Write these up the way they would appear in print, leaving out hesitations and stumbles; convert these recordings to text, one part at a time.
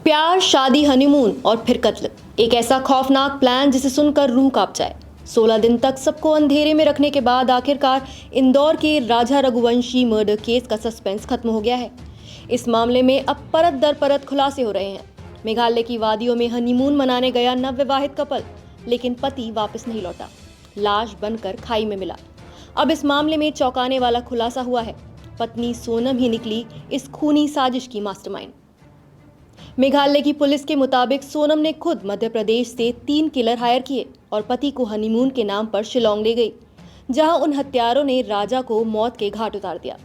प्यार, शादी, हनीमून और फिर कत्ल। एक ऐसा खौफनाक प्लान जिसे सुनकर रूह कांप जाए। 16 दिन तक सबको अंधेरे में रखने के बाद आखिरकार इंदौर के राजा रघुवंशी मर्डर केस का सस्पेंस खत्म हो गया है। इस मामले में अब परत दर परत खुलासे हो रहे हैं। मेघालय की वादियों में हनीमून मनाने गया नवविवाहित कपल, लेकिन पति वापस नहीं लौटा, लाश बनकर खाई में मिला। अब इस मामले में चौंकाने वाला खुलासा हुआ है। पत्नी सोनम ही निकली इस खूनी साजिश की मास्टरमाइंड। मेघालय की पुलिस के मुताबिक सोनम ने खुद मध्य प्रदेश से 3 किलर हायर किए और पति को हनीमून के नाम पर शिलोंग ले गई, जहां उन हत्यारों ने राजा को मौत के घाट उतार दिया।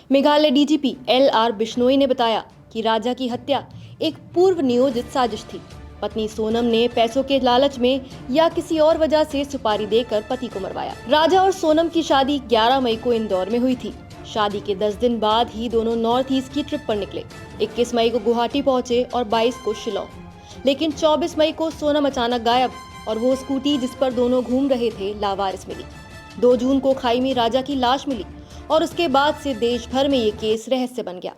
मेघालय डीजीपी LR बिश्नोई ने बताया कि राजा की हत्या एक पूर्व नियोजित साजिश थी। पत्नी सोनम ने पैसों के लालच में या किसी और वजह से सुपारी देकर पति को मरवाया। राजा और सोनम की शादी 11 मई को इंदौर में हुई थी। शादी के 10 दिन बाद ही दोनों नॉर्थ ईस्ट की ट्रिप पर निकले। 21 मई को गुवाहाटी पहुंचे और 22 को शिलोंग। लेकिन 24 मई को सोनम अचानक गायब और वो स्कूटी जिस पर दोनों घूम रहे थे लावारिस मिली। 2 जून को खाई में राजा की लाश मिली और उसके बाद से देश भर में ये केस रहस्य बन गया।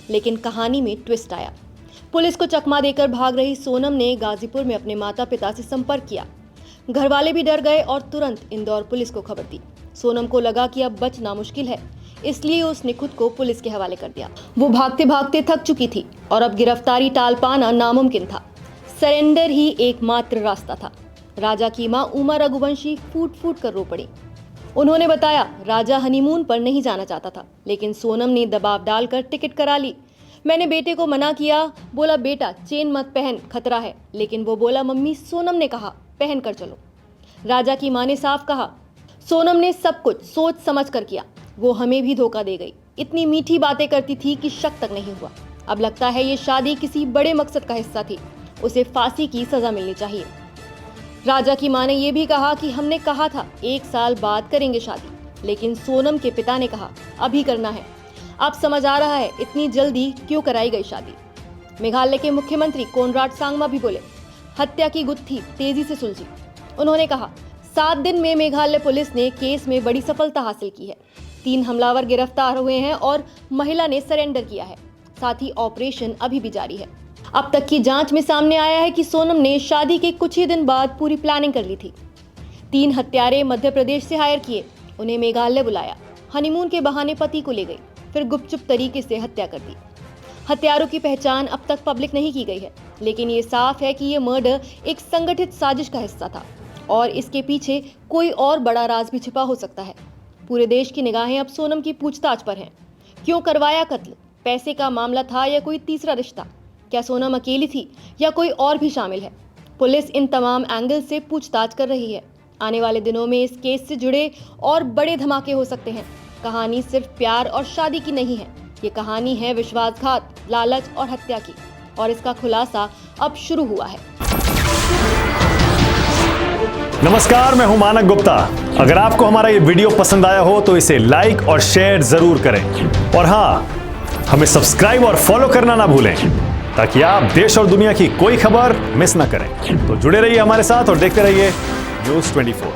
लेकिन कहानी में ट्विस्ट आया। पुलिस को चकमा देकर भाग रही सोनम ने गाजीपुर में अपने माता पिता से संपर्क किया। घर वाले भी डर गए और तुरंत इंदौर पुलिस को खबर दी। सोनम को लगा कि अब बचना मुश्किल है, इसलिए उसने खुद को पुलिस के हवाले कर दिया। वो भागते भागते थक चुकी थी और अब गिरफ्तारी टाल पाना नामुमकिन था। सरेंडर ही एकमात्र रास्ता था। राजा की मां उमा रघुवंशी फूट फूट कर रो पड़ी। उन्होंने बताया, राजा हनीमून पर नहीं जाना चाहता था, लेकिन सोनम ने दबाव डालकर टिकट करा ली। मैंने बेटे को मना किया, बोला बेटा चेन मत पहन, खतरा है, लेकिन वो बोला मम्मी सोनम ने कहा पहन कर चलो। राजा की मां ने साफ कहा, सोनम ने सब कुछ सोच समझ कर किया, वो हमें भी धोखा दे गई। इतनी मीठी बातें करती थी कि शक तक नहीं हुआ। अब लगता है ये शादी किसी बड़े मकसद का हिस्सा थी, उसे फांसी की सजा मिलनी चाहिए। राजा की मां ने यह भी कहा कि हमने कहा था 1 साल बाद करेंगे शादी, लेकिन सोनम के पिता ने कहा अभी करना है। अब समझ आ रहा है इतनी जल्दी क्यों कराई गई शादी। मेघालय के मुख्यमंत्री कोनराड सांगमा भी बोले, हत्या की गुत्थी तेजी से सुलझी। उन्होंने कहा 7 दिन में मेघालय पुलिस ने केस में बड़ी सफलता हासिल की है। 3 हमलावर गिरफ्तार हुए हैं और महिला ने सरेंडर किया है। साथ ही ऑपरेशन अभी भी जारी है। अब तक की जांच में सामने आया है कि सोनम ने शादी के कुछ ही दिन बाद पूरी प्लानिंग कर ली थी। 3 हत्यारे मध्य प्रदेश से हायर किए, उन्हें मेघालय बुलाया, हनीमून के बहाने पति को ले गई, फिर गुपचुप तरीके से हत्या कर दी। हत्यारों की पहचान अब तक पब्लिक नहीं की गई है, लेकिन ये साफ है कि ये मर्डर एक संगठित साजिश का हिस्सा था और इसके पीछे कोई और बड़ा राज भी छिपा हो सकता है। पूरे देश की निगाहें अब सोनम की पूछताछ पर हैं। क्यों करवाया कत्ल? पैसे का मामला था या कोई तीसरा रिश्ता? क्या सोनम अकेली थी या कोई और भी शामिल है? पुलिस इन तमाम एंगल से पूछताछ कर रही है। आने वाले दिनों में इस केस से जुड़े और बड़े धमाके हो सकते हैं। कहानी सिर्फ प्यार और शादी की नहीं है, ये कहानी है विश्वासघात, लालच और हत्या की, और इसका खुलासा अब शुरू हुआ है। नमस्कार, मैं हूं मानक गुप्ता। अगर आपको हमारा ये वीडियो पसंद आया हो तो इसे लाइक और शेयर जरूर करें, और हाँ, हमें सब्सक्राइब और फॉलो करना ना भूलें ताकि आप देश और दुनिया की कोई खबर मिस ना करें। तो जुड़े रहिए हमारे साथ और देखते रहिए न्यूज़ 24।